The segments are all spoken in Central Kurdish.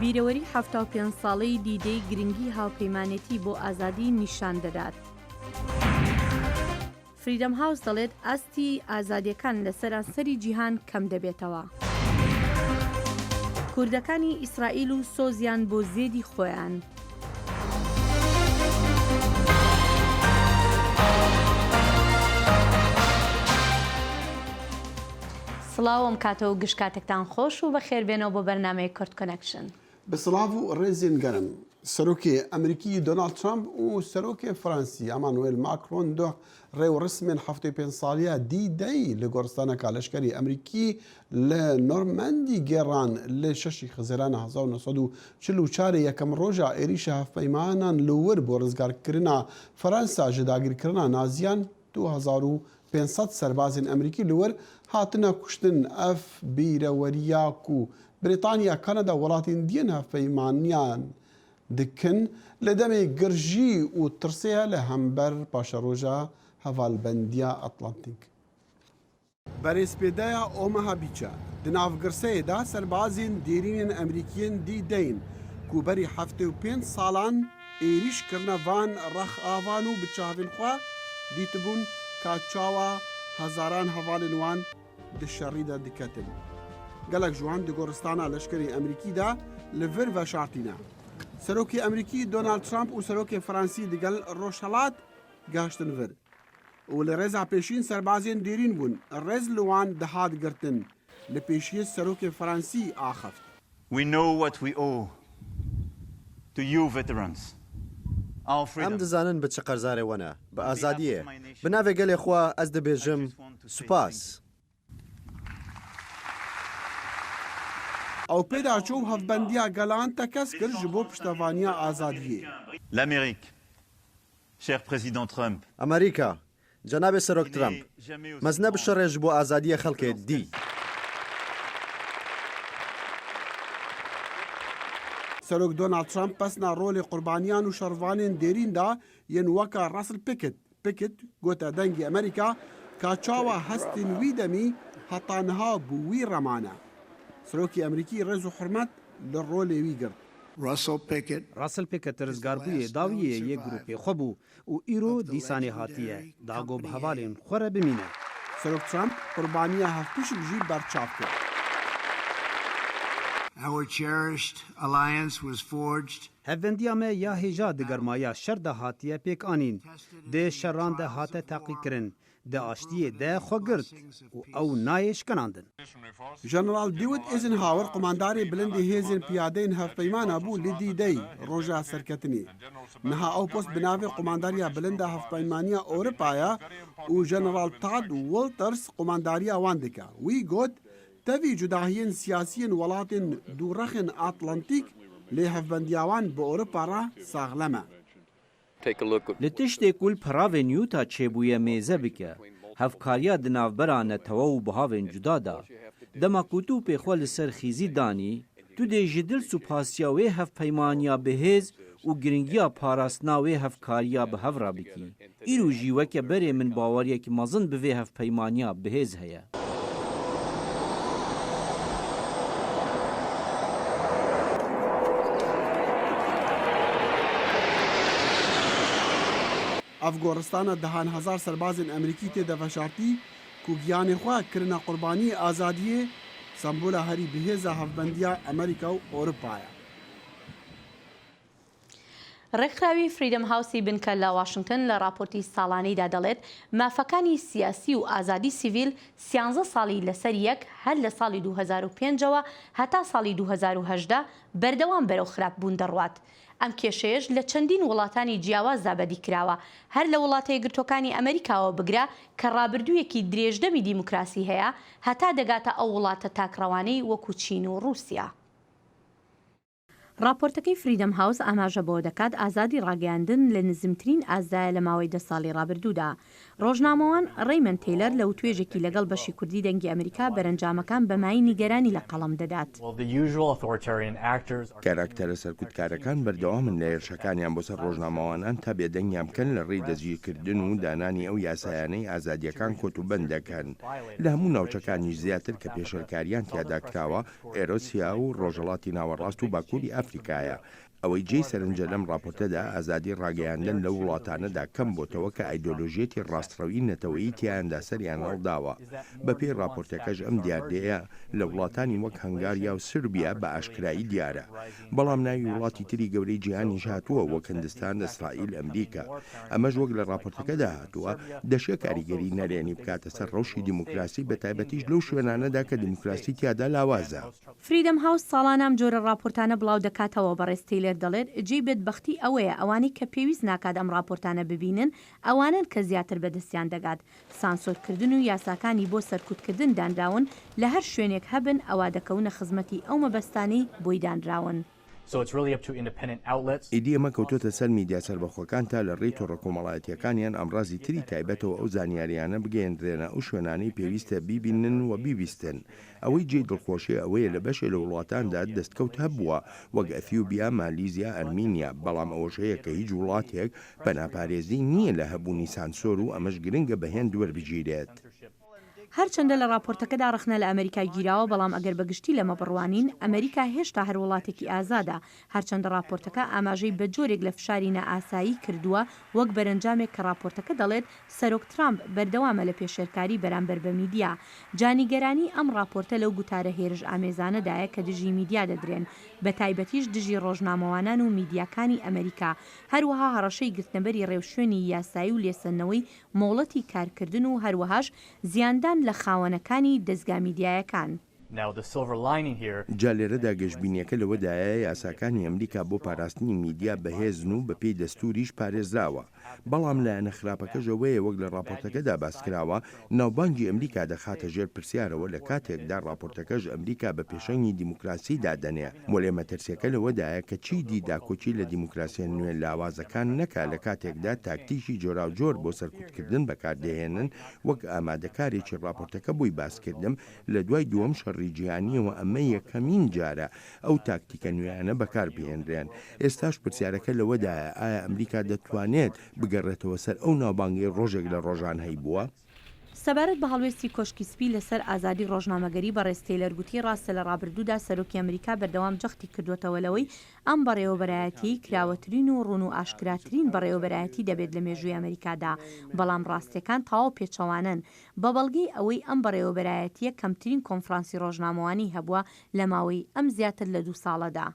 بیرەوەری 75 ساڵەی دیدەی گرنگی هاوپەیمانێتی بۆ ئازادی نیشان دەدات. فریدەم هاوس دەڵێت ئاستی ئازادیەکان لە سەرانسەری جیهان کەم دەبێتەوە. کوردەکانی ئیسرائیل و سۆزیان بۆ زێدی خۆیان. سڵاوم کاتە و گشتکاتێکتان خۆش و بەخێربێنەوە بۆ بەرنامەی کورد کۆنەکشن. بەسڵاو و ڕێزین گەرم. سەرۆکی ئەمریکی دۆنالد ترامپ و سەرۆکی فەرەنسی ئەمانوێل ماکرۆن دۆ ڕێوەڕسمێن 75 ساڵیە دیدەی لە گۆڕستانەکە لەشکری ئەمریکی لە نۆرماندی گێڕان لە 6 خزێرانە 1940 یەکەم ڕۆژە عێریشە هەفپەیمانان لەور بۆ ڕزگارکردنا فەرەنسا ji dagirkirina naziyan 2500 سەربازên ئەمریکی لەوەر هاتنە کوشتن. ئەف بیرەوەریە و بریتانیا کەنەدا وڵاتین دیەن هەفپەیمانیان dikin li demê girjî û tirsê ye li hember paşeroja hevalbendiya Atlantîk. Berêspêdeya Omaha Beach'a di navgirseyê de serbazên dêrînên Emerîkiyên dî deyin ku berî 75 salan êrîş kirine van rexavan û bi çavên xwe dîtibûn ka çawa hezaran hevalên wan di şerî de diketin. Gelek ji wan di goristana leşkerê Emerîkî de li vir veşartîne. Serokê Emerîkî Donald Trump û serokê Fransî digel Rojhilat geştin vir. û li rêza pêşîn serbazên dêrîn bûn. Rêz li wan dihat girtin. Li pêşiyê serokê Fransî axeft. We know what we owe to you veterans. Em dizanin bi çi qerzarê we ne, bi azadiyê, bi navê gelê xwe ez dibêjim spas. Ew pêda çû hevbendiya gelan te kes kir ji bo piştevaniya azadiyê. L'Amérique, cher président Trump. Amerîka, cenabê Serok Trump, mez nebişire ji bo azadiyê xelkê dî. Serok Donald Trump pesna rolê qurbaniyan û şervanên dêrîn da yên weka Russell Pickett gote dengê Amerîka ka çawa hestên wî demî heta niha bi wî remane. Serokê Emerîkî rêz û hirmet li rolê wî girt. Russell Pickett rizgarbûyê dawiyê yê grupê xwe bû û îro dîsanê hatiye dago bi hevalên xwe re bimîne. Serok Trump qurbaniya hevpişik jî berçav kir. Our cherished alliance was forged. Hevvendiya me ya hêja di germaya şer de hatiye pêk anîn, dê şeran de hate teqîkirin, de aştiyê de xwe girt û ew nayê şkenandin. General David Eisenhower qomandarê bilindê hêzên piyadeyên hevpeymana bû li dîdeyî roja serketinê. Niha ew post bi navê qomandariya bilind a hevpeymaniya Ewropaya û General Todd Walters qomandariya wan dike. Wî got tevî cudahiyên siyasiyên welatên dûrexên Atlantîk lê hevbendiya wan bi Ewropa re saxlem e. Li tiştê ku piravên Utah çêbûye mêze bike, hevkariya di navbera netewe û bihavên cuda da, dema ku tu pêxwe li ser xîzî danî, tu dê ji dil supasiya wê hevpeymaniya bihêz û giringiya parastina wê hevkariya bi hev re bikî. Îro jî weke berê min baweriyekî mezin bi vê hevpeymaniya bihêz heye. Ev goristana dehan hezar serbazên Emerîkî tê de veşartî ku giyanê xwe kirina qurbaniyê azadiyê sembola herî bihêza hevbendiya Amerîka û Ewropaya. ڕێکخراوی فریدەم هاوسی بنکە لە واشنگتن لە راپۆرتی ساڵانەیدا دەڵێت مافەکانی سیاسی و ئازادی سیڤیل 13 ساڵی لەسەر یەک هەر لە ساڵی 2005ەوە هەتا ساڵی 2018 بەردەوام بەرەو خراپبوون دەڕوات. ئەم کێشەیەش لە چەندین وڵاتانی جیاوازدا بەدی کراوە هەر لە وڵاتە یەکگرتوەکانی ئەمریکاوە بگرا کە ڕابردوویەکی درێژدەمی دیموکراسی هەیە هەتا دەگاتە ئەو وڵاتە تاکڕەوانەی وەکو چین و رووسیا. راپۆرتەکەی فریدەم هاوس ئاماژە بۆ دەکات ئازادی ڕاگەیاندن لە نزمترین ئازایە لە ماوەی 10 ساڵی ڕابردوودا. ڕۆژنامەوان ڕەیمەند تەیلەر لە وتوێژێکی لەگەڵ بەشی کوردی دەنگی ئەمریکا بەرەنجامەکان بەمای نیگەرانی لە قەڵەم دەدات. کاراکتەرە سەرکوتکارەکان بەردەوامن لە هێرشەکانیان بۆ سەر ڕۆژنامەوانان تا بێدەنگیان بکەن لە ڕێی دەستگیرکردن و دانانی ئەو یاسایانەی ئازادیەکان کۆتوبەند دەکەن. لە هەموو ناوچەکانی زیاتر کە پێشەرکاریان تیادا کراوە ئێرۆسیا و ڕۆژهەڵاتی ناوەڕاست و باکووری ئەفریقایە. ئەوەی جێی سەرنجە لەم راپۆرتەدا ئازادی ڕاگەیاندن لە وڵاتانەدا کەم بۆتەوە کە ئایدۆلۆژیەتی ڕاستڕەوی نەتەوەیی تیاندا سەریان هەڵداوە. بەپێی راپۆرتەکەش ئەم دیاردەیە لە وڵاتانی وەک هەنگاریا و سربیا بە ئاشکرایی دیارە. بەڵام ناوی وڵاتی تری گەورەی جیهانیش هاتووە وەک هندستان، ئیسرائیل، ئەمریکا. ئەمەش وەک لە راپۆرتەکەدا هاتووە دەشێ کاریگەری نەرێنی بکاتە سەر ڕەوشی دیموکراسی بە تایبەتیش لەو شوێنانەدا کە دیموکراسی تیادا لاوازە. فریدەم هاوس ساڵانام جۆرە راپۆرتانە بڵاو دەکاتەوە بەڕێستەی لێر دەڵێت جێی بێدبەختی ئەوەیە ئەوانەی کە پێویست ناکات ئەم راپۆرتانە ببینن ئەوانن کە زیاتر بەدەستیان دەگات. سانسۆرکردن و یاساکانی بۆ سەرکوتکردن دانراون لە هەر شوێنێک هەبن ئەوا دەکەونە خزمەتی ئەو مەبەستانەی بۆی دانراون. ئیدی ئەمە کەوتۆتە سەر میدیا سەربەخۆکان تا لە ڕێی تۆڕە کۆمەڵایەتیەکانیان ئەمڕازی تری تایبەتەوە ئەو زانیاریانە بگەێنرێنە ئەو شوێنانەی پێویستە بیبینن و بیبیستن. ئەوەی جێی دڵخۆشی ئەوەیە لە بەشێ لە وڵاتاندا دەستکەوت هەبووە وەک ئەفیوبیا، مالیزیا، ئەرمینیا. بەڵام ئەوەشەیە کە هیچ وڵاتێک پەناپارێزی نییە لە هەبوونی سانسۆر و ئەمەش گرنگە بەهێن دووەربگیرێت. هەرچەندە لە راپۆرتەکەدا ڕخنە لە ئەمریکای گیراوە بەڵام ئەگەر بەگشتی لەمە بڕوانین ئەمریکا هێشتا هەر وڵاتێکی ئازادە. هەرچەندە راپۆرتەکە ئاماژەی بە جۆرێک لە فشاری نەئاسایی کردووە وەک بەرەنجامێک کە راپۆرتەکە دەڵێت سەرۆک ترامپ بەردەوامە لە پێشێرکاری بەرامبەر بە میدیا. جانیگەرانی ئەم راپۆرتە لەو گوتارە هێرش ئامێزانەدایە کە دژی میدیا دەدرێن بە تایبەتیش دژی ڕۆژنامەوانان و میدیاکانی ئەمریکا. هەروەها هەڕەشەی گرتنەبەری ڕێوشوێنی یاسایی و لێسەنەوەی مۆڵەتی کارکردن و هەروەهاش زیاندان لە خاوەنەکانی دەستگا میدیایەکان. جا لێرەدا گەشتبینیەکە لەوەدایە یاساکانی ئەمریکا بۆ پاراستنی میدیا بەهێزن و بەپێی دەستوریش پارێزراوە. بەڵام لایەنە خراپەکەژەوەیە وەک لە راپۆرتەکەدا باسکراوە ناوبانگی ئەمریکا دەخاتە ژێر پرسیارەوە لە کاتێکدا راپۆرتەکەش ئەمریکا بە پێشەنگی دیموکراسی دادەنێ. مۆلێ مەترسیەکە لەوەدایە کە چی دیداکۆچی لە دیموکراسیە نوێن لاوازەکان نەکا لە کاتێکدا تاکتیکی جۆراوجۆر بۆ سەرکوتکردن بەکاردەهێنن وەک ئامادەکارێکی راپۆرتەکە بووی باسکردم لە دوای دووەم شەڕی جیهانیەوە ئەمە یەکەمین جارە ئەو تاکتیکە نوێیانە بەکاربهێنرێن. ئێستاش پرسیارەکە لەوەدایە ئایا ئەمریکا دەتوانێت بگەڕێتەوە سەر ئەو ناوبانگی ڕۆژێک لە ڕۆژان هەیبووە؟ سەبارەت بە هەڵوێستی کۆشکی سپی لەسەر ئازادی ڕۆژنامەگەری بەڕێستەی لەرگوتی ڕاستە لە ڕابردوودا سەرۆکی ئەمریکا بەردەوام جەختی کردوێتەوە لەوەی ئەم بەڕێوەبەرایەتی کراوەترین و ڕوون و ئاشکراترین بەڕێوەبەرایەتی دەبێت لە مێژووی ئەمریکادا. بەڵام ڕاستیەکان تەواو پێچەوانن. بە بەڵگەی ئەوەی ئەم بەڕێوەبەرایەتیە کەمترین کۆنفرانسی ڕۆژنامەوانی هەبووە لە ماوەی ئەم زیاتر لە 2 ساڵەدا.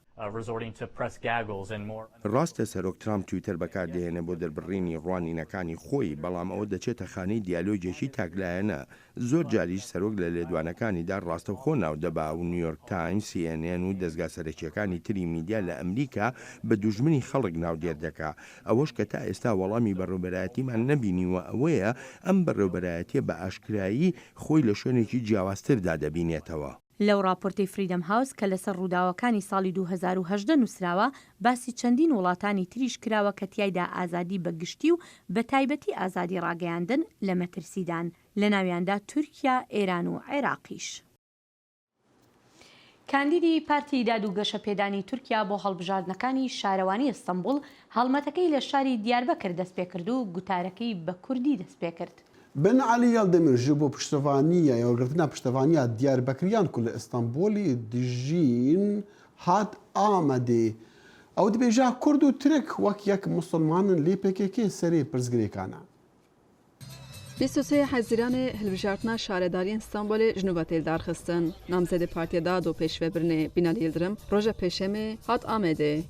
ڕاستە سەرۆک ترامپ تویتەر بەکاردێنێ بۆ دەربڕینی ڕوانینەکانی خۆی بەڵام ئەوە دەچێتە خانەی دیالۆجێکی تاکلایەنە. زۆر جاریش سەرۆک لە لێدوانەکانیدا ڕاستەوخۆ ناودەبا و نیویۆرک تایمز، CNN و دەستگا سەرەکیەکانی تری میدیا لە ئەمریکا بە دوژمنی خەڵک ناودێر دەکا. ئەوەش کە تا ئێستا وەڵامی بەڕێوەبەرایەتیمان نەبینیوە ئەوەیە ئەم بەڕێوەبەرایەتیە بە ئاشکرایی خۆی لە شوێنێکی جیاوازتردا دەبینێتەوە. لەو راپۆرتی فریدەم هاوس کە لەسەر ڕووداوەکانی ساڵی 2018 نووسراوە باسی چەندین وڵاتانی تریش کراوە کە تیایدا ئازادی بەگشتی و بە تایبەتی ئازادی ڕاگەیاندن لە مەترسیدان، لە ناویاندا تورکیا، ئێران و عێراقیش. کاندیدی پارتی داد و گەشەپێدانی تورکیا بۆ هەڵبژاردنەکانی شارەوانی ئەستەمبول هەڵمەتەکەی لە شاری دیاربەکر دەست پێ کرد و گوتارەکەی بە کوردی دەست پێ کرد. بن علی یلدەمیر ji بۆ پشتیوانیە یاگرتنا پشتیوانیە دیاربەکریان ku li ئەستەمبولê dijîn hat Amedê. Ew dibêje Kurd û Tirk wek yek musulmanin lê PKK serê pirsgirêkan e. 23 حەزیرانê hilbijartina şaredariyên Stenbolê ji nû têl darxistin. Namzedê Partiya Dad û Pêşvebirinê Binalî Yildirim roja pêşemê hat Amedê.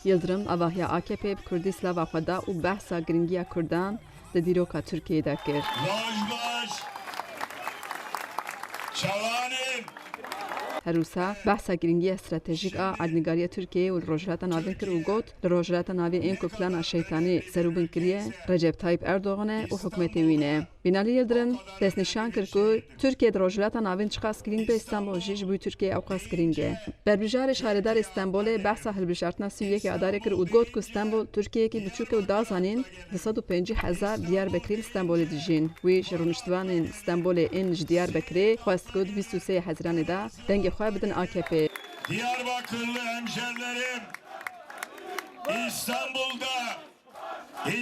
Yildirim avahiya AKP bi Kurdî slava xwe da û behsa giringiya Kurdan di dîroka Tirkiyeyê de kir. هەروسا بەحسا گرنگی استراتژیک عەدنگاریە تورکیە و ڕۆژهەڵاتە ناوین کرد و گوت لە ڕۆژهەڵاتە ناوی ئین کو پلانە شەیتانی سەروبن کریە ڕەجەب تایب ئەردۆغنە و حکومەتی وینە بینالی یلدرم دەستنیشان کرد و تورکیە ڕۆژهەڵاتە ناوین چقاس گرنگ بە ئیستانبول ژیش بووی تورکیە ئەو قاس گرنگە بەربژارە شارەدار ئیستانبولێ بەحسا هەڵبژارتنا سویەکی ئادارێ کرد و گوت کو ئیستانبول تورکیەکی بچووکە و دازانین 250,000 دیار بەکری ئیستانبولی دژین وی ڕۆنشتوانین ئیستانبولێ ئین ji دیار بەکرێ خواست گوت 23 حەزیرانێدا دەنگی خوا بدن AKP. Diyarbakırlı hemşerilerim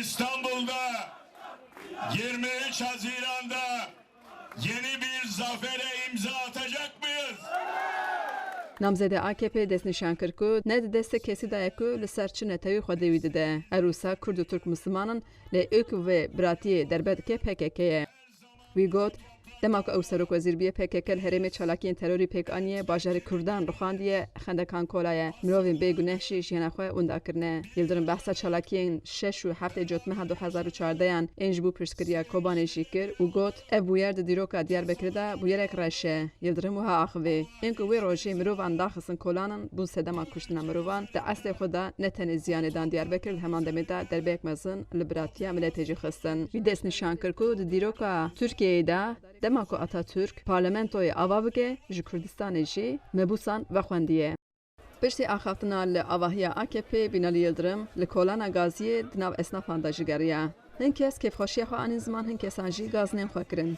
İstanbul'da 23 Haziran'da yeni bir zafere imza atacak mıyız? نامزد AKP دەستنیشان کرد و نەد دەستە کەسیدایە و لەسەر چ نەتەوی خودەوی دەدە ئەروسا کورد و تورک مسلمانن لە ئێک وێ براتیە دەربەتکە پێکەکەیە وی گوت دەماکو ئەو سەرۆک وەزیربیە پێکەکە هەرێمێ چالاکیین تەرۆری پێکانیە باژاری کوردان ڕخاندیە خەندەکان کۆلایە مرۆڤین بێگونەشی ژیانەخۆی ئونداکردنە یلدرم بەحسا چالاکیین 6 و 7 جوتمەها 2014یان ئێنج بوو پرسکریا کۆبانێژی کرد و گوت ئەv بویەر دیرۆکا دیار بەکردا بویەرێک ڕەشە یلدرم وها ئاخوێ ئینکە وێ ڕۆژێ مرۆڤان داخستن کۆلانن بوو سەدەما کوشتنە مرۆڤان دە ئەستێ خۆدا نەتەنێ زیانێدان دیار بەکرد هەمان دەمێدا دەربێک مەزن لە براتیا ملەتێجی خستن وی دەستنیشان کرد و دیرۆکا تورکیەیەدا دەماکو ئاتاتورک پارلەمنتۆی ئاوا بکە ji Kurdistanê jî mebusan vexwendiye. Piştî axaftina li avahiya AKP Binalî Yildirim li kolana gaziyê di nav esnafan de ji geriya. Hin kes kêfxweşiya xwe anî ziman hin kesan jî gazinên xwe kirin.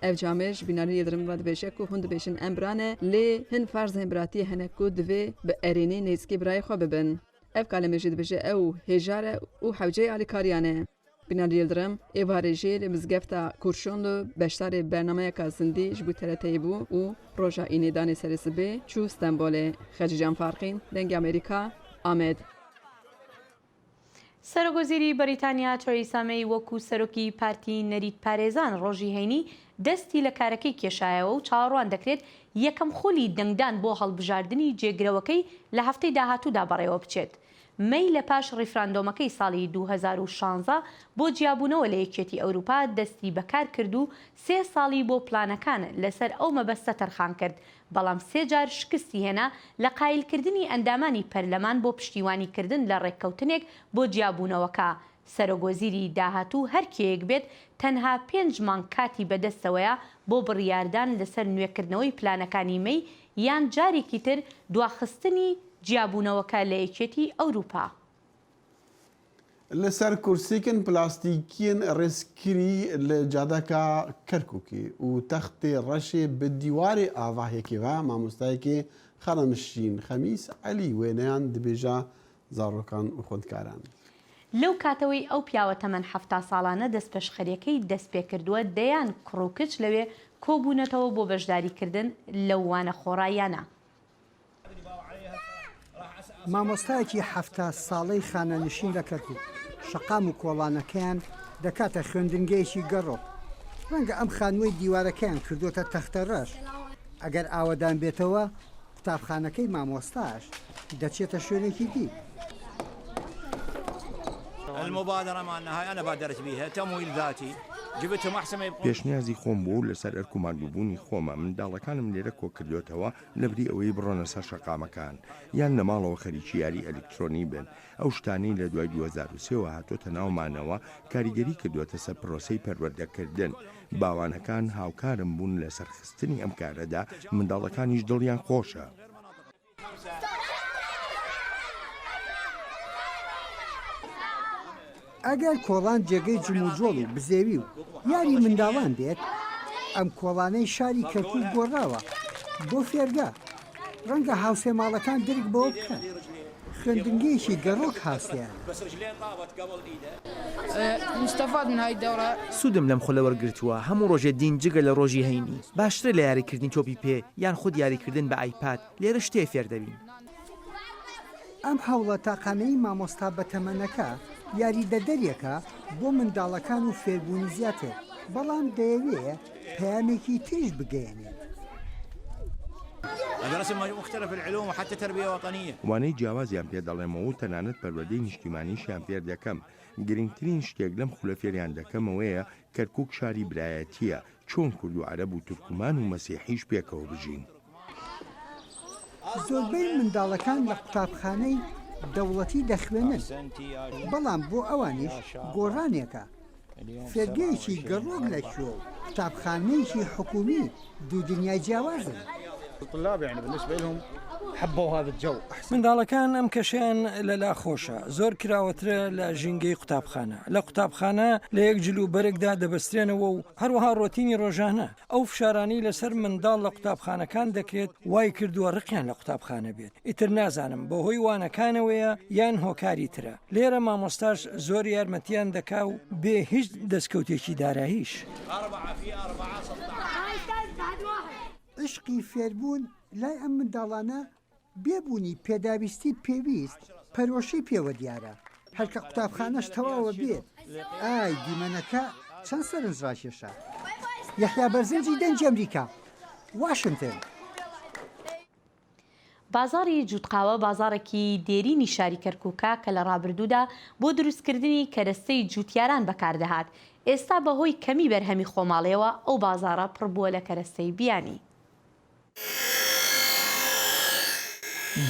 Ev camê ji Binalî Yildirim ve dibêje ku hûn dibêjin em birane lê hin ferzên biratiyê hene ku divê bi erênê nêzîkî birayê xwe bibin. Ev kalemê jî dibêje ew hêjar e û hewceyê alîkariyan e. Binalî Yildirim êvarê jê li mizgefta Kurşun li beşdarê bernameyeka zindî ji bo TRT'yê bû û roja înêdanê serê sibê çû Stenbolê. Xecican Farxîn, Dengê Amerîka, Amed. سەرۆکوەزیری بەریتانیا تۆریسا مەی وەکو سەرۆکی پارتی نەریت پارێزان ڕۆژی هەینی دەستی لە کارەکەی کێشایەوە و چاوەڕوان دەکرێت یەکەم خۆلی دەنگدان بۆ هەڵبژاردننی جێگرەوەکەی لە هەفتەی داهاتوودا بەڕێوە بچێت. مەی لە پاش ڕیفراندۆمەکەی ساڵی 2016 بۆ جیابوونەوە لە یەکێتی ئەوروپا دەستی بەکار کرد و 3 ساڵی بۆ پلانەکان لەسەر ئەو مەبەستە تەرخان کرد بەڵام 3 جار شکستی هێنا لە قایلکردنی ئەندامانی پەرلەمان بۆ پشتیوانیکردن لە ڕێککەوتنێک بۆ جیابوونەوەکە. سەرۆکوەزیری داهاتوو هەرکێک بێت تەنها 5 مانگ کاتی بەدەستەوەیە بۆ بڕیاردان لەسەر نوێکردنەوەی پلانەکانی مەی یان جارێکی تر دواخستنی جیابوونەوەکە لە یەکێتی ئەوروپا. لەسەر کورسێکن پلاستیکیên ڕێزکری لە جادەکە کەرکووکی و تەختێ ڕەشێ بە دیوارێ ئاڤاهێکیەوە مامۆستایەکێ خەڵەمشین خەمیس عەلی وێنەیان دبێژە زاڕۆکان و خوندکاران. لەو کاتەوەی ئەو پیاوە تەمەن 7 ساڵانە دەستپێشخەریەکەی دەست پێ کردووە دەیان کڕووکچ لەوێ کۆبوونەتەوە بۆ بەشداریکردن لەو وانە خۆڕایانە. مامۆستایەکی 7 ساڵەی خانەنشین لە کەرکووک شەقام و کۆڵانەکەیان دەکاتە خوێندنگەیەکی گەڕۆ ڕەنگە ئەم خانووی دیوارەکەیان کردوتە تەختە ڕەش ئەگەر ئاوەدان بێتەوە قوتابخانەکەی مامۆستاش دەچێتە شوێنێکی دی. المبادرة مع النهاية أنا بادرت بها تمويل ذاتي جبت محسمة پێشنیازی خۆم بوو لەسەر ئەرکوماندووبوونی خۆمە منداڵەکانم لێرە کۆ کردوێتەوە لەبری ئەوەی بڕۆنە سەر شەقامەکان یان لە ماڵەوە خەریکی یاری ئەلکترۆنی بن ئەو شتانەی لە دوای 2023 هاتۆتە ناومانەوە کاریگەری کردوێتە سەر پرۆسەی پەروەردەکردن باوانەکان هاوکارم بوون لە سەرخستنی ئەم کارەدا منداڵەکانیش دڵیان خۆشە. ئەگەر کۆڵان جێگەی جموجۆڵ و بزێوی و یاری منداڵان بێت ئەم کۆڵانەی شاری کەرکووک گۆڕاوە بۆ فێرگا ڕەنگە هاوسێ ماڵەکان درک بۆ بکەن خوێندنگەیەکی گەڕۆک هاوسیان. سوودم لەم خۆلە وەرگرتووە هەموو ڕۆژێ دین جگە لە ڕۆژی هەینی باشترە لە یاریکردنی تۆپی پێ یان خود یاریکردن بە ئایپاد لێرە شتێ فێر دەبین. ئەم هەوڵە تاقانەی مامۆستا بەتەمەنەکە یاریدەدەریەکە بۆ منداڵەکان و فێربوونی زیاتر بەڵام دەیەوێ پەیامێکی تێژ بگەێنێت. وانەی جیاوازیان پێ دەڵێمەوە و تەنانەت پەروەردەی نیشتیمانیشیان فێر دەکەم. گرنگترین شتێک لەم خولە فێریان دەکەمەوەیە کەرکووک شاری برایەتیە چۆن کورد و عەرەب و تورکمان و مەسیحیش پێکەوە بژین. زۆربەی منداڵەکان لە قوتابخانەی دەوڵەتی دەخوێنن بەڵام بۆ ئەوانیش گۆڕانێکە فێرگەیەکی گەڕۆک لە شۆ قوتابخانەیەکی حکومی دوو دنیای جیاوازن. الطلاب يعني بالنسبة لهم حبوا هذا الجو منداڵەکان ئەم کەشیان لەلا خۆشە زۆر کراوەترە لە ژینگەی قوتابخانە لە قوتابخانە لە یەک جلو بەرەکدا دەبەسترێنەوە و هەروەها ڕۆتینی ڕۆژانە ئەو فشارانی لەسەر منداڵ لە قوتابخانەکان دەکرێت وای کردووە ڕقیان لە قوتابخانە بێت ئیتر نازانم بەهۆی وانەکانەوەیە یان هۆکاری ترە لێرە مامۆستاش زۆر یارمەتیان دەکا و بێ هیچ دەستکەوتێکی داراییش. عشقی فێربوون لای ئەم منداڵانە بێبوونی پێداویستی پێویست پەرۆشی پێوە دیارە هەرکە قوتابخانەش تەواوە بێت ئای دیمەنەکە چەند سەرنجڕاکێشە. یەحیا بەرزنجی دەنجی ئەمریکا واشنگتن. بازاری جووتقاوە بازارێکی دێرینی شاری کەرکووکە کە لە ڕابردوودا بۆ دروستکردنی کەرەستەی جووتیاران بەکاردەهات ئێستا بەهۆی کەمی بەرهەمی خۆماڵیەوە ئەو بازارە پڕ بووە لە کەرەستەی بیانی.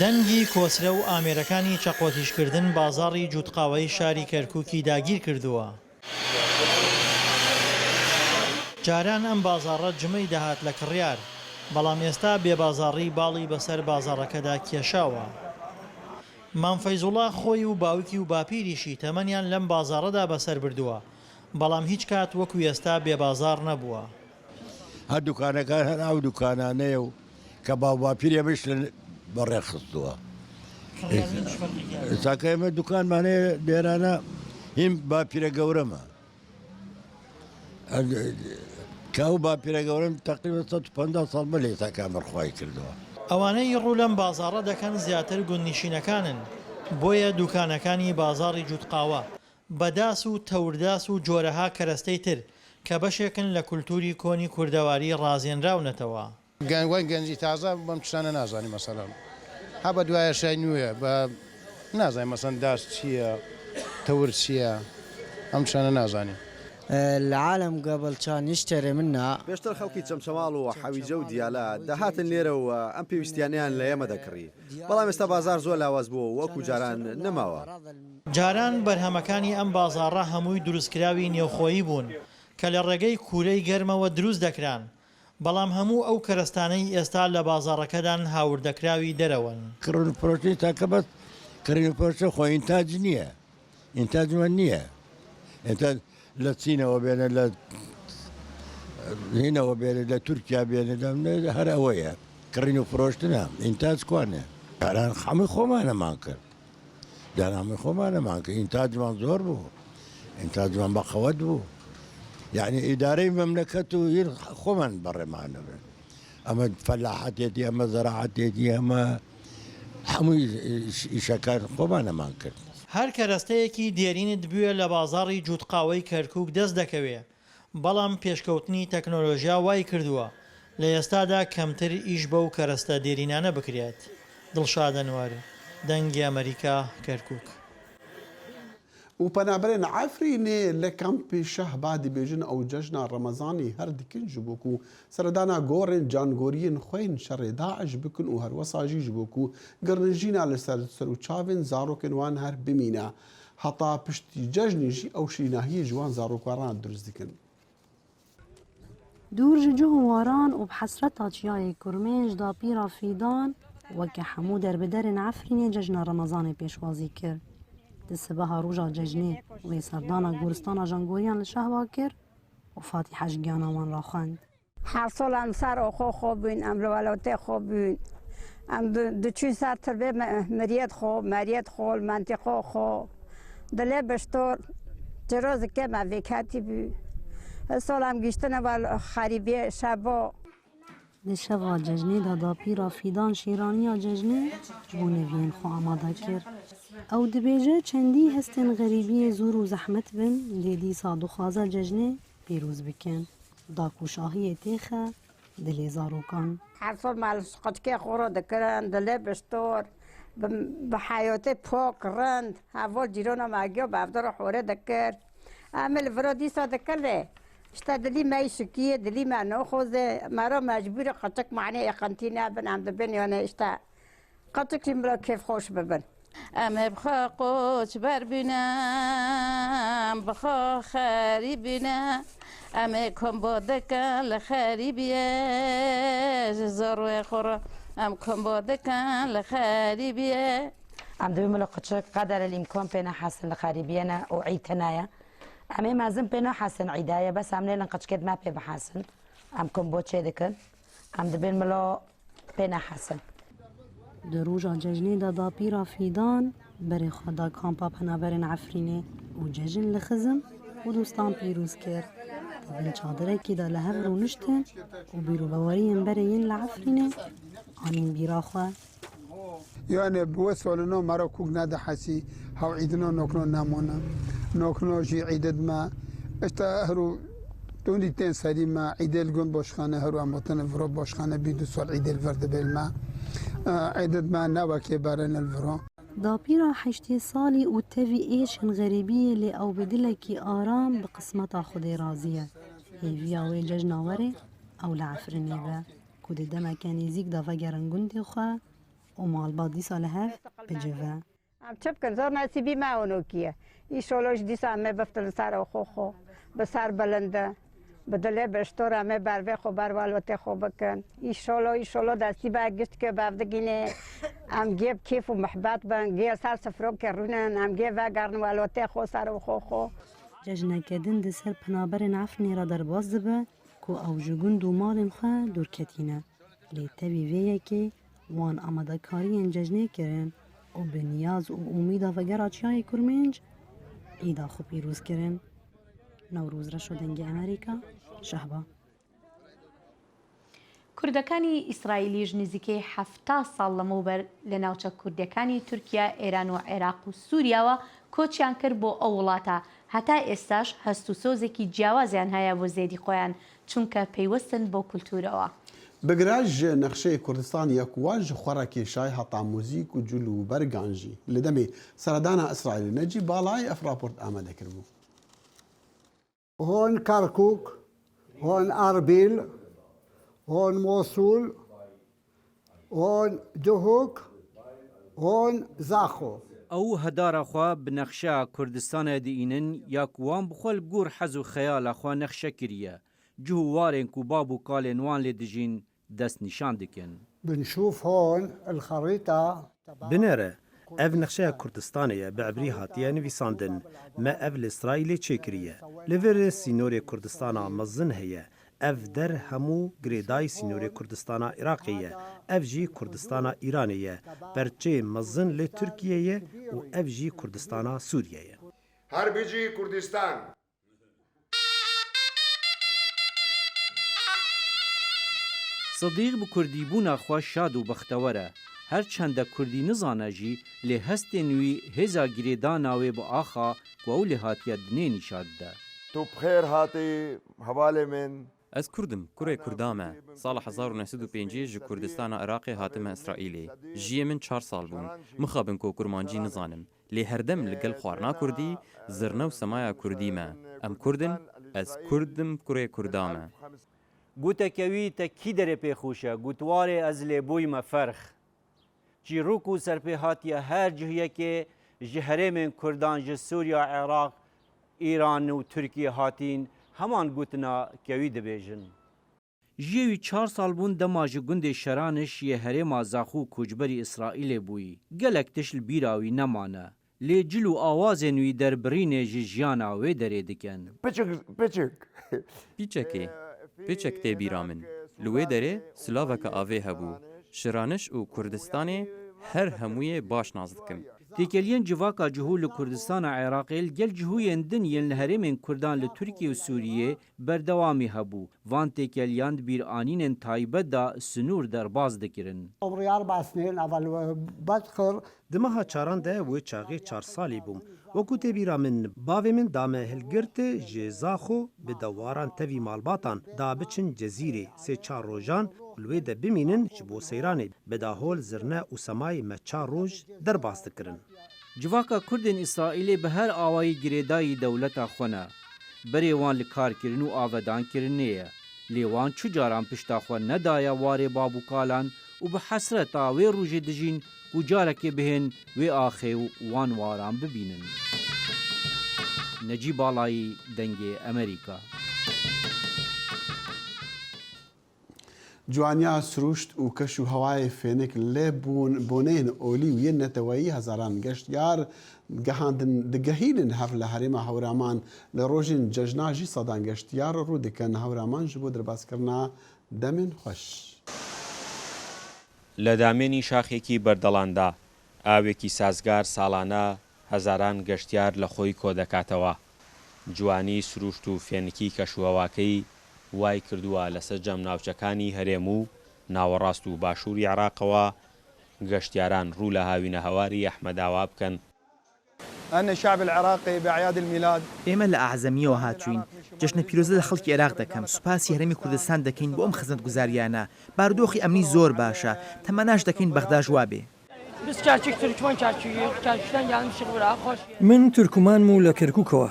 دەنگی کۆسرە و ئامێرەکانی چەقۆتیشکردن بازاڕی جووتقاوەی شاری کەرکووکی داگیر کردووە. جاران ئەم بازاڕە جمەی دەهات لە کڕیار بەڵام ئێستا بێبازاڕی باڵی بەسەر بازاڕەکەدا کێشاوە. مام فەیزوڵڵا خۆی و باوکی و باپیریشی تەمەنیان لەم بازاڕەدا بەسەر بردووە بەڵام هیچ کات وەکو ئێستا بێبازار نەبووە. هەر دوکانەکان هەر ئەو دوکانانەیە و کە باپیرێ بش بەڕێخستووە ساکە ئێمە دوکانمانەیە لێرانە هیم باپیرە گەورەمە کاو باپیرە گەورم تقریبا 150 ساڵ بەلێ تا کامەرخوای کردەوە. ئەوانەی ڕوو لەم بازاڕە دەکەن زیاتر گوندنشینەکانن بۆیە دوکانەکانی بازاڕی جووتقاوە بەداس و تەورداس و جۆرەها کەرەستەی تر کە بەشێکن لە کولتوری کۆنی کوردەواری ڕازێنراونەتەوە. گەنگوان گەنجی تازە بەم شتانە نازانی مەسەڵەن ها بە دوایە شای نوێە بە نازانین مەسەن داس چییە تەور چییە ئەم شتانە نازانی. العالم قبل كان يشتري منا بێشتر خەڵکی چەمچەماڵ و حەویجە و دیالە دەهاتن لێرەوە ئەم پێویستیانیان لە ئێمە دەکڕی بەڵام ئێستا بازار زۆر لاواز بووە وەکو جاران نەماوە. جاران بەرهەمەکانی ئەم بازاڕە هەمووی دروستکراوی نێوخۆیی بوون کە لە ڕێگەی کوورەی گەرمەوە دروست دەکران بەڵام هەموو ئەو کەرەستانەی ئێستا لە بازاڕەکەدان هاوردەکراوی دەرەوەن. کڕن پرۆژی تاکە بەس کڕین پرۆژە خۆ ئینتاج نییە ئینتاجمان نییە لە چینەوە بێنە لە هینەوە بێنە لە تورکیا بێنە هەر ئەوەیە کڕین و فرۆشتنە ئینتاج کوانێ داران هەمووی خۆمانەمان کرد دارانی خۆمانەمان کرد ئینتاجمان زۆر بوو ئینتاجمان بەخەوەت بوو یعنی ئیدارەی مەملەکەت و هیر خۆمان بەڕێمانەبێت ئەمە فەلاحەتێتی ئەمە زەراعەتێتی ئەمە هەمووی ئیشەکان خۆمانەمان کرد. هەر کەرەستەیەکی دێرینت بووە لە بازاڕی جووتقاوەی کەرکووک دەست دەکەوێت بەڵام پێشکەوتنی تەکنۆلۆژیا وای کردووە لە ئێستادا کەمتر ئیش بەو کەرەستە دێرینانە بکرێت. دڵشادەنوار دەنگی ئەمریکا کەرکووک. و پەنابەرێن عفرینێ لە کەمپی شەهبا دەبێژن ئەو جەژنا ڕەمەزانی هەر دکن ji بۆ و سەردانا گۆڕێن جانگۆریین خوێن شەڕێ داعش بکن و هەروەساژی ji بۆ و گەڕنژینا لەسەر سەر و چاوێن زارۆکن وان هەر بمینە هەتا پشتی جەژنیژی ئەو شیناهی جوان زارۆکواران دروست دکن. دوور ji cihwaran û bi hesreta çiyayê kurmên ji dapîra fîdan weke hemû derbiderên Efrînê cejna Remezanê pêşwazî kir. Di sibeha roja cejnê wê serdana goristana jangoriyan li şehwa kir û Fatîhe ji giyana wan raxwend. Her sal em ser xwe xwe bûn, em li welatê xwe bûn. Em diçûn ser tirbê miriyet xwe, meriyet xwe, mentîqa xwe. Dilê biştor cirozike me vê ketî bû. Sal em gîştine vel xerîbiyê şeba. Di şeva cejnê de dapîra fîdan şîraniya cejnê ji bo neviyên xwe amade kir. Ew dibêje çendî hestên xerîbiyê zûr û zehmet bin lê dîsa dixwaze cejnê pîrûz bikin. Dakûşahiyê têxe dilê zarokan. Her sal me li qeçikê xwe re dikirin, dilê biştor, bi heyatê pok, rind, hevol cîrana me giya bi evdara xware dikir. Em li vira dîsa dikir lê işte dilî me şikiye, dilî me naxwaze, me ra mecbûr e qeçik manê qentîne bin em dibin yani işte قطك مرا كيف خوش ببن أما بخا قوش بربنا بخا خاربنا أما كم بودك لخاربية زر خورا أم كم بودك لخاربية عم دوي ملقتشك قدر الإمكان بينا حسن لخاربينا وعيد تنايا أما ما زم بينا حسن عيدايا بس عم ليلن قتشكد ما بي بحسن عم كم بود شدكن عم دبين ملو بينا حسن دروجا ججني دا دابيرا فيدان بري خدا كامبا بنابرن عفريني وججن لخزم ودوستان بيروز كير طبين چادره كي دا لهفرو نشتن وبيرو بوريين بريين لعفريني آنين بيراخوا يعني بوسولنا مرا كوك نادا حسي هاو عيدنا نوكنو نامونا نوكنو جي عيدد ما اشتهرو دوني تين سري ما عيد الجون باشخانه هرو امتن فرو باشخانه بيدو سال عيد الفرد بالما عيدد ما نواكي بارن الفرو دابيرا حشتي صالي وتفي ايشن غريبية لي او بدلكي آرام بقسمتا خدي رازية هيفيا وي ججنا وري او لعفرني با كود دما كان يزيك دافا جرنگوندي خوا ومال بادي صالحاف بجفا عم تشبكن زور ناسي بي ما ونوكيا يشولوش دي سامي بفتل سارة وخوخو بسار بلنده بدله برشتور همه بروه خو بروالوته خو بکن ایشالله دستی برگشت که بفدگینه هم گیب کیف و محبت بن گیب سر سفرو کرونن هم گیب وگرن والوته خو سر و خو ججنه کدن ده سر پنابرن عفنی را در باز دبه که او جگون دو مالن خواه دور کتینه لی تبی ویه که وان آمده کاری ججنه کرن و به نیاز و امید وگر آچیای کرمنج ایدا خو پیروز کرن نوروز را شدنگی ئەمریکا شەهبا کوردەکانی ئیسرائیلیش نزیکەی 70 ساڵ لەمەوبەر لە ناوچە کوردەکانی تورکیا ئێران و عێراق و سووریاوە کۆچیان کرد بۆ ئەو وڵاتە هەتا ئێستاش هەست و سۆزێکی جیاوازیان هەیە بۆ زێدی خۆیان چونکە پەیوەستن بۆ کولتورەوە بگراژ نەخشەی کوردستان یەکواژ خۆراکێشای هەتا موزیک و جول و بەرگانجی لە دەمێ سەردانا ئیسرائیل نەجی باڵای ئەفراپۆرت ئامادەکرد بوو هون كركوك هون أربيل هون موصول هون دهوك هون زاخو او هدار خوا بنخشا كردستان دينن ياكوان بخول بقور حزو خيال خوا نخشا كريه جوارين كوبابو كالين وان لدجين دست نشان دكن بنشوف هون الخريطة بنره ev nexşeya Kurdistanê bi ebrî hatiye nivîsandin me ev li İsraîlê çêkiriye li vir sînorê Kurdistana mezin heye ev der hemû girêdayî sînorê Kurdistana Iraqê ye ev jî Kurdistana Îranê ye berçê mezin li Tirkiyeyê û ev jî Kurdistana Sûriyê ye Harbicî Kurdistan Sadiq bi kurdîbûna xwe şad û bextewere her çende Kurdî nizane jî lê hestên wî hêza girêdana wê bi axa ku ew lê hatiye dinê nîşan de. Tu bixêr hatî hevalê min Ez Kurdim, kurê Kurda me. Sala 1905 ji Kurdistana Iraqê hatime İsraîlê. Jiyê min 4 sal bûn. Mixabin ku kurmancî nizanim. Lê herdem li gel xwarina Kurdî, zirnew semaya Kurdî me. Em Kurdin, ez Kurdim kurê Kurda me. Gotekê wî te kî derê pêxûşe, gotwarê ez lê bûyme ferx. Çîrok û serpêhatiya her cihiyekê ji herêmên Kurdan ji Sûriya, Iraq, İran û Tirkiye hatîn heman gotina kewî dibêjin. Jiyê wî 4 sal bûn dema ji gundê Şeraniş yê herêma Zaxû koçberî İsraîlê bûyî. Gelek tişt li bîra wî nemane. Lê cil û awazên wî derbirînê ji jiyana wê derê dikin. Pîçek tê bîra min. Li wê derê silaveke avê hebû. Şiraniş û Kurdistanê her hemûyê baş naz dikin. Têkeliyên civaka cihû li Kurdistana Iraqê gel cihûyên din yên li herêmên Kurdan li Tirkiye û Sûriyê berdewamî hebû. Van têkeliyan di bîranînên taybet da sinûr derbas dikirin. Di meha çaran de wê çaxê 4 salî bûm. Wekû tê bîra min bavê min dame hilgirtê ji Zaxo bi dewaran tevî malbatan da biçin cezîrê sê 4 rojan li wê de bimînin ji bo seyranê bi dahol zirne û semayê me 4 roj derbas dikirin. Civaka Kurdên İsraîlê bi her awayî girêdayî dewleta xwe ne. Berê wan li karkirin û avedankirinê ye. لێوان چ جاران پشتاخوا نەدایە وارێ بابووکالان و بە حەسرەتا وێ ڕوژێ دژین و جارێکێ بهێن وێ ئاخێ و وان واران ببینن. نەجی باڵایی دەنگێ ئەمریکا. جوانیا سروشت و کەش و هەوای فێنێک لێ بۆنێن ئۆلی و یە نەتەوەیی هەزاران گەشتیار دگەهینن هەف لە هەرێمە هەورامان لە ڕۆژین جەژناژی سەدان گەشتیار ڕوو دەکەن هەورامان ji بۆ دەرباسکردنا دەمێن خۆش. لە دامێنی شاخێکی بەردەڵاندا ئاوێکی سازگار ساڵانە هەزاران گەشتیار لە خۆی کۆ دەکاتەوە. جوانی سروشت و فێنکی کەشوهەواکەی وای کردووە لەسەر جەم ناوچەکانی هەرێم و ناوەڕاست و باشووری عێراقەوە گەشتیاران ڕوو لە هاوینە هەواری ئەحمەداوا بکەن. أن الشعب العراقي بأعياد الميلاد ئێمە لە ئاعزەمیەوە هاتوین جەژنە پیرۆزە لە خەڵکی عێراق دەکەم سوپاسی هەرێمی کوردستان دەکەین بۆ ئەم خزمەت گوزاریانە بارودۆخی ئەمنی زۆر باشە تەمەناش دەکەین بەغدا جوابێ. من تورکمانم و لە کەرکووکەوە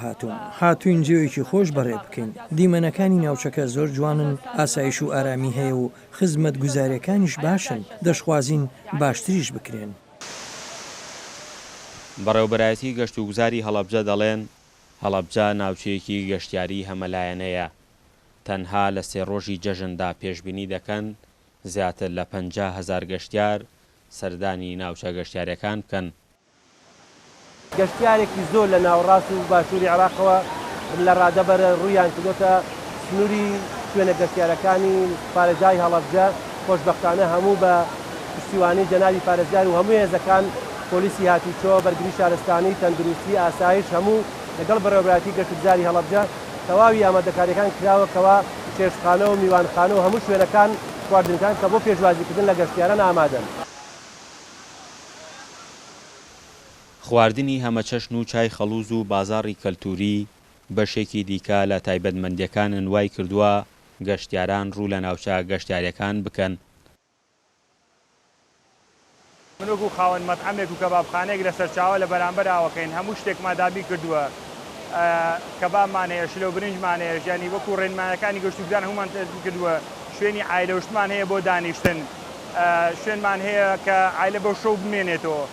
هاتوین جێوێکی خۆش بەڕێ بکەین. دیمەنەکانی ناوچەکە زۆر جوانن، ئاسایش و ئارامی هەیە و خزمەت گوزاریەکانیش باشن، دەشخوازین باشتریش بکرێن. بەڕێوبەرایەتی گەشت و گوزاری هەڵەبجە دەڵێن هەڵەبجە ناوچەیەکی گەشتیاری هەمەلایەنەیە. تەنها لە 3 ڕۆژی جەژندا پێشبینی دەکەن زیاتر لە 50,000 گەشتیار سەردانی ناوچە گەشتیارەکان بکەن. گەشتیارێکی زۆر لە ناوەڕاست و باشووری عێراقەوە لە ڕادەبەرە ڕوویان کردوتە سنووری شوێنە گەشتیارەکانی پارێزگای هەڵەبجە. خۆشبەختانە هەموو بە پشتیوانی جەنابی پارێزگار و هەموو هێزەکان پۆلیسی هاتوچۆ بەرگری شارستانی تەندروستی ئاسایش هەموو لەگەڵ بەڕێوەبەرایەتی گەشت و گوزاری هەڵەبجە تەواوی ئامادەکاریەکان کراوەکەوە چێشتخانە و میوانخانە و هەموو شوێنەکان خواردنەکان کە بۆ پێشوازیکردن لە گەشتیاران ئامادەن. خواردنی هەمەچەشن و چای خەڵوز و بازاڕی کەلتوری بەشێکی دیکە لە تایبەتمەندیەکانن وای کردووە گەشتیاران ڕوو لە ناوچە گەشتیارەکان بکەن. من وەکو خاوەن مەطعەمێک و کەبابخانەیەک لە سەرچاوە لە بەرامبەر ئاوەکەین هەموو شتێکمان دابی کردووە. کەبابمان هەیە، شلە و برنجمان هەیە، ژیانی وەکو ڕێنمانەکانی گەشت و گوزار هەموومان تەزبی کردووە. شوێنی عایلە وشتمان هەیە بۆ دانیشتن، شوێنمان هەیە کە عایلە بەو شەو بمێنێتەوە.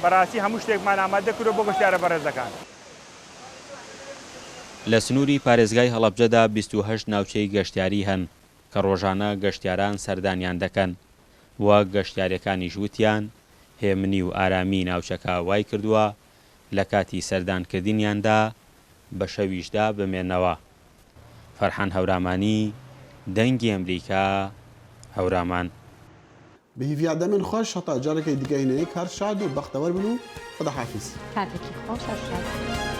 بەڕاستی هەموو شتێکمان ئامادە کردووە بۆ گەشتیارە بەڕێزەکان. لە سنووری پارێزگای هەڵەبجەدا 28 ناوچەی گەشتیاری هەن کە ڕۆژانە گەشتیاران سەردانیان دەکەن. وە گەشتیارەکانی ژووتیان هێمنی و ئارامی ناوچەکە وای کردووە لە کاتی سەردانکردنیاندا بە شەویشدا بمێنەوە. فەرحان هەورامانی دەنگی ئەمریکا هەورامان. بهیڤیا دەمێن خۆش هەتا جارێکی دیگەینەیە کار شاد و بەختەوەر بن و خدا حافظ. کاتێکی خۆش.